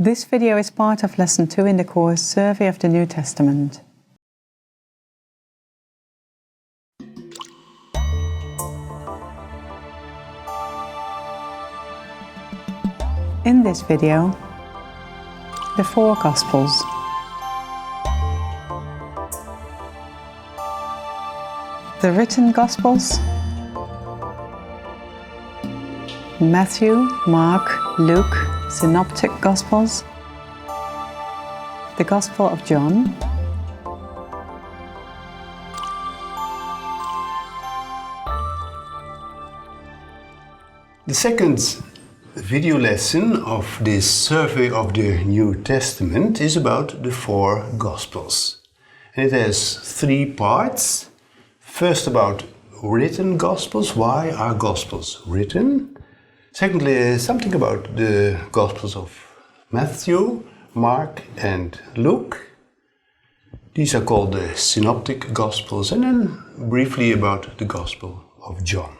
This video is part of Lesson 2 in the course Survey of the New Testament. In this video, the 4 Gospels. The written Gospels: Matthew, Mark, Luke, Synoptic Gospels, the Gospel of John, the second video lesson of this survey of the New Testament is about the 4 Gospels. And it has 3 parts. First, about written Gospels. Why are Gospels written? Secondly, something about the Gospels of Matthew, Mark and Luke. These are called the Synoptic Gospels. And then briefly about the Gospel of John.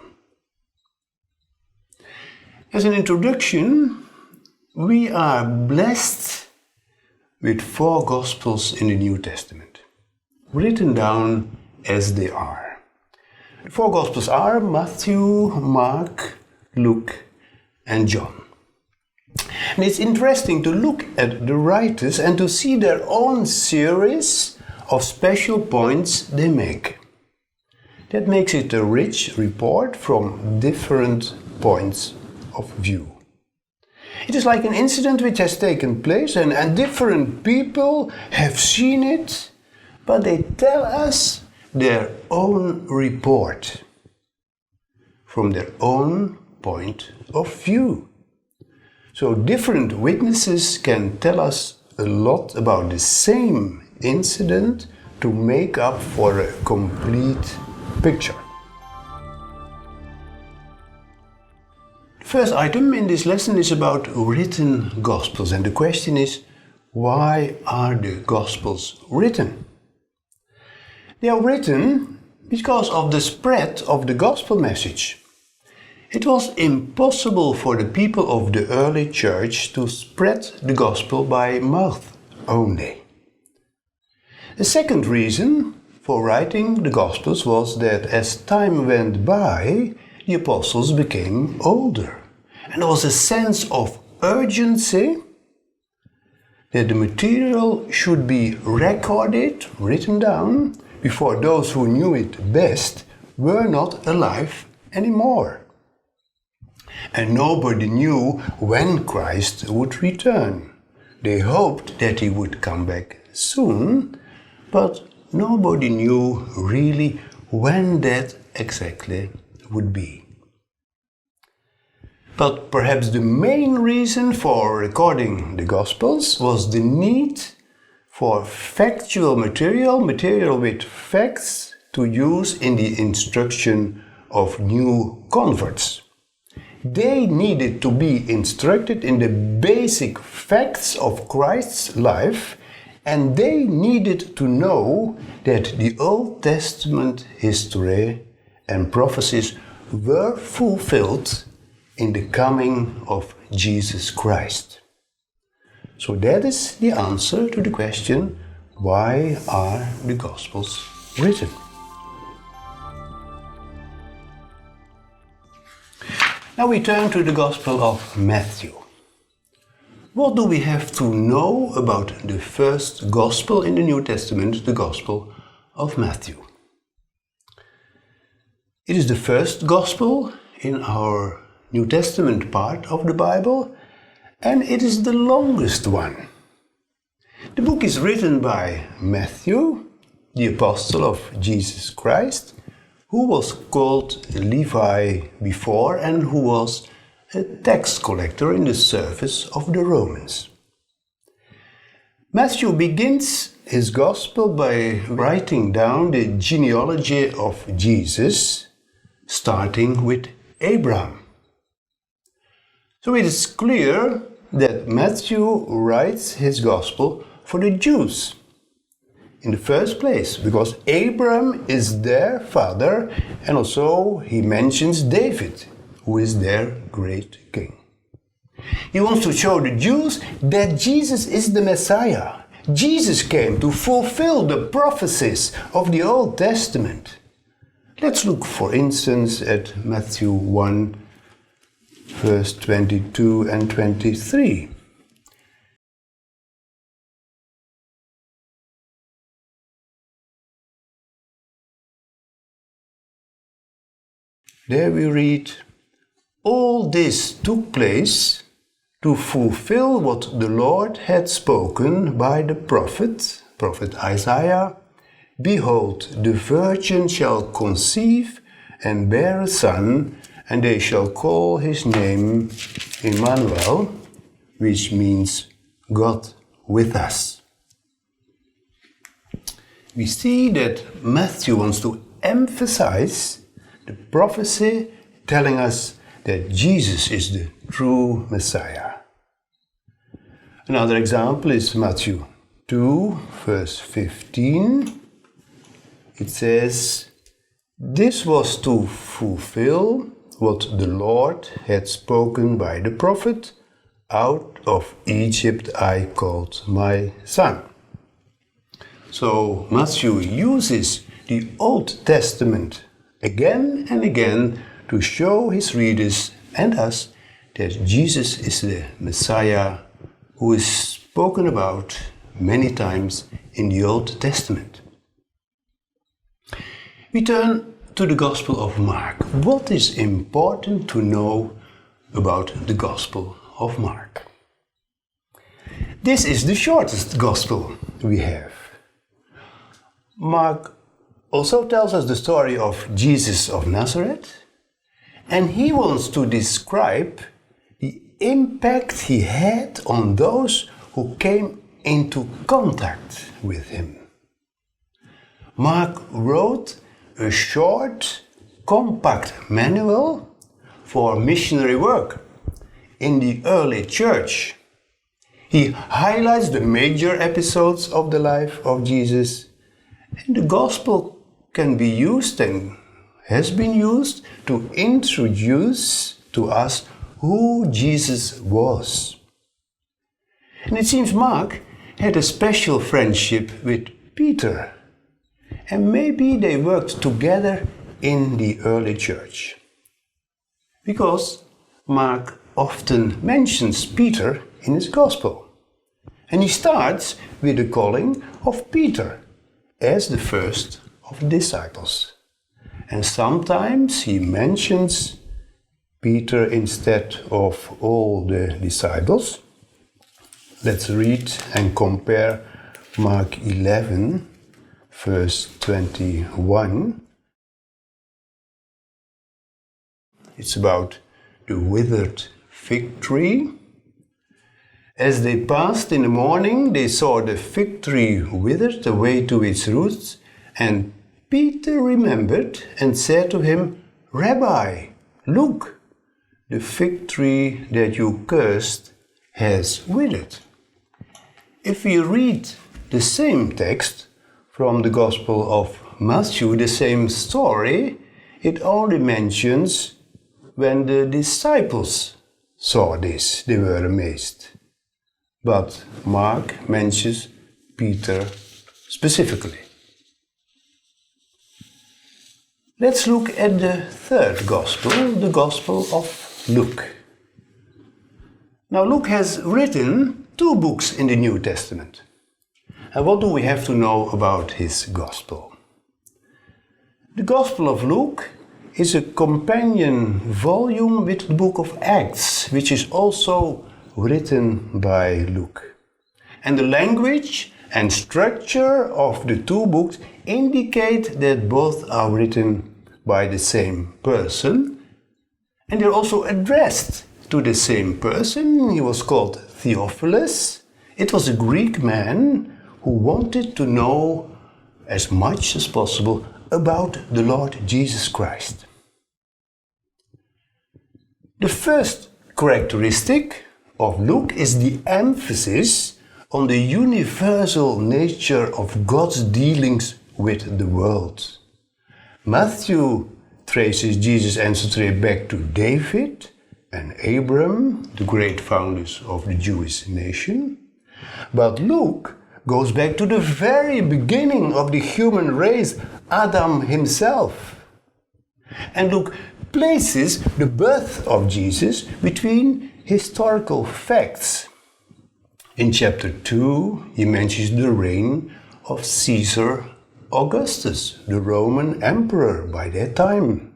As an introduction, we are blessed with 4 Gospels in the New Testament, written down as they are. The 4 Gospels are Matthew, Mark, Luke and John. And it's interesting to look at the writers and to see their own series of special points they make. That makes it a rich report from different points of view. It is like an incident which has taken place and different people have seen it, but they tell us their own report from their own point of view. So different witnesses can tell us a lot about the same incident to make up for a complete picture. The first item in this lesson is about written Gospels, and the question is, why are the Gospels written? They are written because of the spread of the Gospel message. It was impossible for the people of the early church to spread the Gospel by mouth only. The second reason for writing the Gospels was that as time went by, the apostles became older, and there was a sense of urgency that the material should be recorded, written down, before those who knew it best were not alive anymore. And nobody knew when Christ would return. They hoped that he would come back soon, but nobody knew really when that exactly would be. But perhaps the main reason for recording the Gospels was the need for factual material with facts to use in the instruction of new converts. They needed to be instructed in the basic facts of Christ's life, and they needed to know that the Old Testament history and prophecies were fulfilled in the coming of Jesus Christ. So that is the answer to the question, why are the Gospels written? Now we turn to the Gospel of Matthew. What do we have to know about the first Gospel in the New Testament, the Gospel of Matthew? It is the first Gospel in our New Testament part of the Bible, and it is the longest one. The book is written by Matthew, the apostle of Jesus Christ, who was called Levi before and who was a tax collector in the service of the Romans. Matthew begins his gospel by writing down the genealogy of Jesus, starting with Abraham. So it is clear that Matthew writes his gospel for the Jews in the first place, because Abraham is their father, and also he mentions David, who is their great king. He wants to show the Jews that Jesus is the Messiah. Jesus came to fulfill the prophecies of the Old Testament. Let's look, for instance, at Matthew 1, verse 22 and 23. There we read, "All this took place to fulfill what the Lord had spoken by the prophet Isaiah. Behold, the virgin shall conceive and bear a son, and they shall call his name Emmanuel," which means God with us. We see that Matthew wants to emphasize the prophecy telling us that Jesus is the true Messiah. Another example is Matthew 2, verse 15. It says, "This was to fulfill what the Lord had spoken by the prophet, 'Out of Egypt I called my son.'" So Matthew uses the Old Testament again and again to show his readers and us that Jesus is the Messiah who is spoken about many times in the Old Testament. We turn to the Gospel of Mark. What is important to know about the Gospel of Mark? This is the shortest Gospel we have. Mark also tells us the story of Jesus of Nazareth, and he wants to describe the impact he had on those who came into contact with him. Mark wrote a short, compact manual for missionary work in the early church. He highlights the major episodes of the life of Jesus, and the Gospel can be used and has been used to introduce to us who Jesus was. And it seems Mark had a special friendship with Peter, and maybe they worked together in the early church. Because Mark often mentions Peter in his Gospel, and he starts with the calling of Peter as the first of the disciples. And sometimes he mentions Peter instead of all the disciples. Let's read and compare Mark 11, verse 21. It's about the withered fig tree. As they passed in the morning, they saw the fig tree withered away to its roots, and Peter remembered and said to him, "Rabbi, look, the fig tree that you cursed has withered." If we read the same text from the Gospel of Matthew, the same story, it only mentions when the disciples saw this, they were amazed. But Mark mentions Peter specifically. Let's look at the third Gospel, the Gospel of Luke. Now, Luke has written 2 books in the New Testament. And what do we have to know about his Gospel? The Gospel of Luke is a companion volume with the book of Acts, which is also written by Luke. And the language and structure of the 2 books indicate that both are written by the same person, and they're also addressed to the same person. He was called Theophilus. It was a Greek man who wanted to know as much as possible about the Lord Jesus Christ. The first characteristic of Luke is the emphasis on the universal nature of God's dealings with the world. Matthew traces Jesus' ancestry back to David, and Abram, the great founders of the Jewish nation. But Luke goes back to the very beginning of the human race, Adam himself. And Luke places the birth of Jesus between historical facts. In chapter 2, he mentions the reign of Caesar Augustus, the Roman emperor by that time.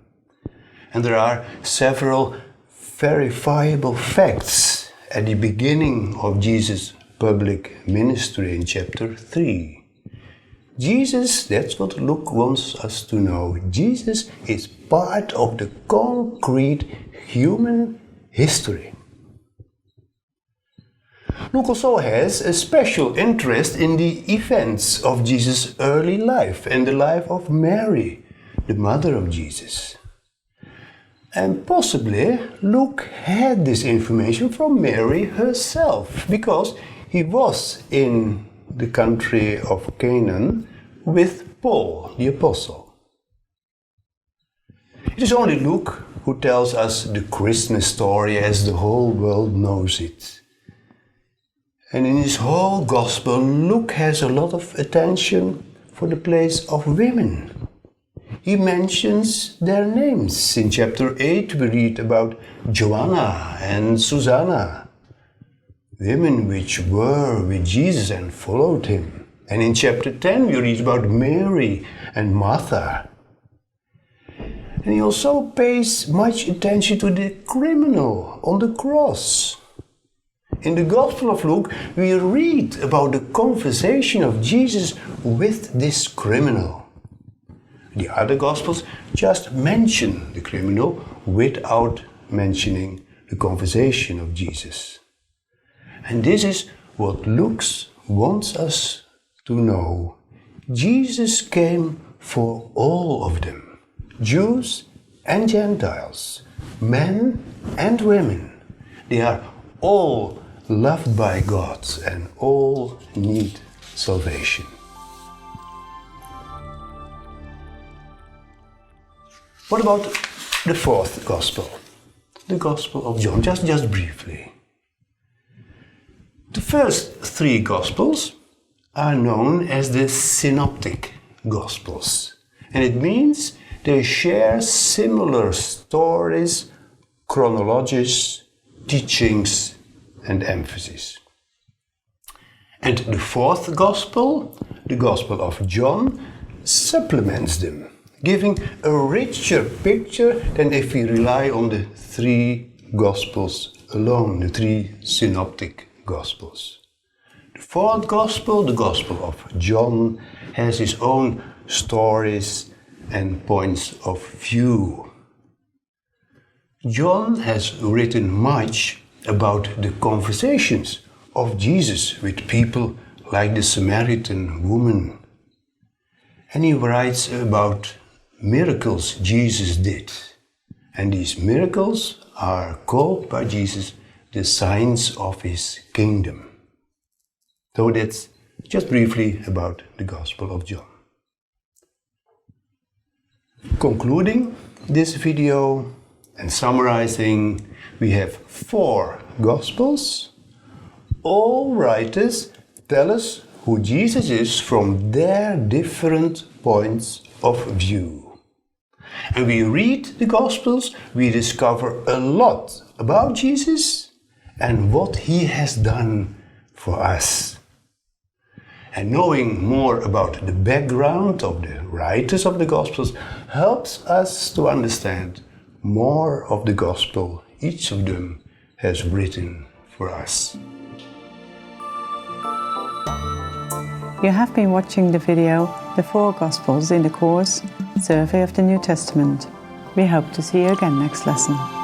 And there are several verifiable facts at the beginning of Jesus' public ministry in chapter 3. Jesus, that's what Luke wants us to know, Jesus is part of the concrete human history. Luke also has a special interest in the events of Jesus' early life and the life of Mary, the mother of Jesus. And possibly Luke had this information from Mary herself, because he was in the country of Canaan with Paul, the apostle. It is only Luke who tells us the Christmas story as the whole world knows it. And in his whole gospel, Luke has a lot of attention for the place of women. He mentions their names. In chapter 8 we read about Joanna and Susanna, women which were with Jesus and followed him. And in chapter 10 we read about Mary and Martha. And he also pays much attention to the criminal on the cross. In the Gospel of Luke, we read about the conversation of Jesus with this criminal. The other Gospels just mention the criminal without mentioning the conversation of Jesus. And this is what Luke wants us to know. Jesus came for all of them, Jews and Gentiles, men and women. They are all loved by God and all need salvation. What about the fourth Gospel? The Gospel of John, just briefly. The first three Gospels are known as the Synoptic Gospels. And it means they share similar stories, chronologies, teachings, and emphasis. And the fourth Gospel, the Gospel of John, supplements them, giving a richer picture than if we rely on the three Gospels alone, the three Synoptic Gospels. The fourth Gospel, the Gospel of John, has its own stories and points of view. John has written much about the conversations of Jesus with people like the Samaritan woman. And he writes about miracles Jesus did. And these miracles are called by Jesus the signs of his kingdom. So that's just briefly about the Gospel of John. Concluding this video and summarizing, we have four Gospels. All writers tell us who Jesus is from their different points of view. And we read the Gospels, we discover a lot about Jesus and what he has done for us. And knowing more about the background of the writers of the Gospels helps us to understand more of the Gospel each of them has written for us. You have been watching the video, The Four Gospels in the course, Survey of the New Testament. We hope to see you again next lesson.